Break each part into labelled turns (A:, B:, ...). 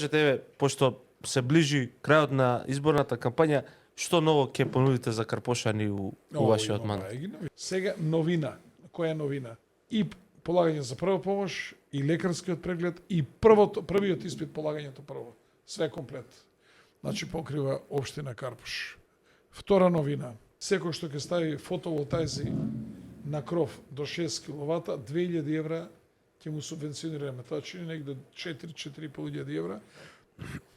A: Еве, пошто се ближи крајот на изборната кампања, што ново ќе понудите за Карпошани у вашиот мандат?
B: Сега новина. Која е новина? И полагање за прва помош, и лекарскиот преглед, и првиот испит полагањето прво. Све комплет. Значи покрива општина Карпош. Втора новина. Секој што ќе стави фотоволтајзи на кров до 6 киловата, 2000 евра ќе му субвенционираме. Тоа чини негде 4-4.500 евра.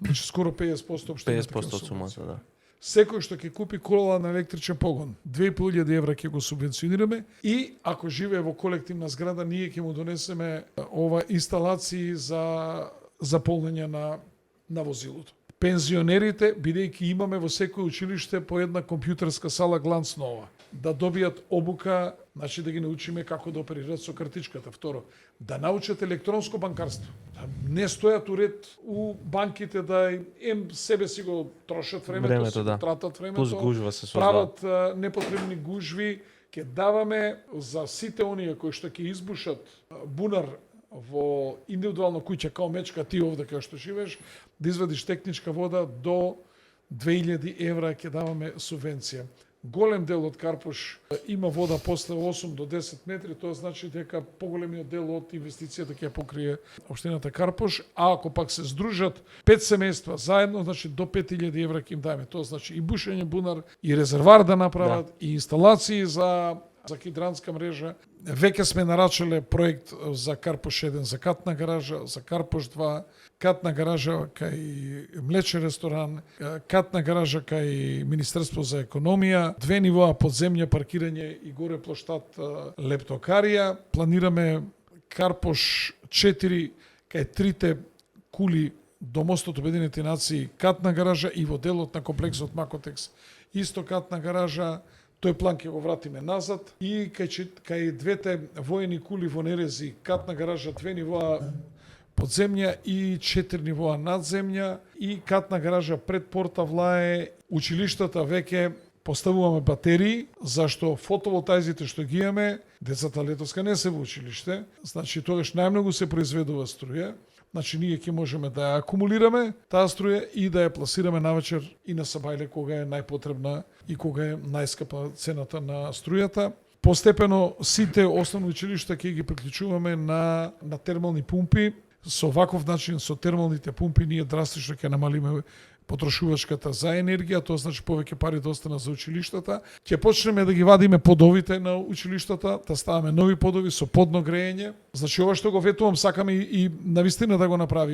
B: Значи скоро 50% општината
A: 50% од сумата, да.
B: Секој што ќе купи кола на електричен погон, 2500 евра ќе го субвенционираме и ако живее во колективна зграда, ние ќе му донесеме ова инсталации за полнење на возилото. Пензионерите, бидејќи имаме во секој училиште по една компјутерска сала гланц нова, да добијат обука, значи да ги научиме како да оперираат со картичката. Второ, да научат електронско банкарство. Да не стојат у ред у банките да себе си го трошат времето,
A: да.
B: тратат времето,
A: Плюс гужва се
B: прават непотребни гужви. Ќе даваме за сите оние кои што ќе избушат бунар во индивидуална куќа као мечка ти овде кај што живееш, да извадиш техничка вода до 2000 евра ќе даваме субвенција. Голем дел од Карпош има вода после 8 до 10 метри, тоа значи дека поголемиот дел од инвестицијата ќе покрие општината Карпош, а ако пак се здружат 5 семејства заедно, значи до 5000 евра ќе им даме. Тоа значи и бушење бунар, и резервар да направат, и инсталации за хидранска мрежа. Веќе сме нарачале проект за Карпош 1, за катна гаража, за Карпош 2, катна гаража кај млечен ресторан, катна гаража кај Министерство за економија, 2 нивоа подземја паркирање и горе плоштад лептокарија. Планираме Карпош 4 кај трите кули до мостот Обединети нации, катна гаража и во делот на комплексот Макотекс исто катна гаража. Тој план ќе го вратиме назад и кај двете воени кули во Нерези, катна гаража 2 нивоа подземја и 4 нивоа надземја и катна гаража пред порта Влае. Училиштата веќе поставуваме батерии, зашто фотоволтајзите што ги имаме, децата летоска не се во училиште, значи тогаш најмногу се произведува струја. Значи ние ќе можеме да ја акумулираме таа струја и да ја пласираме навечер и на Сабајле кога е најпотребна и кога е најскапа цената на струјата. Постепено сите основни училишта ќе ги приклучуваме на термални пумпи. Со ваков начин, со термалните пумпи, ние драстично ќе намалиме потрошувачката за енергија, тоа значи повеќе пари да останат за училиштата. Ќе почнеме да ги вадиме подовите на училиштата, да ставаме нови подови со подно грејење. Значи ова што го ветувам, сакаме и навистина да го направиме.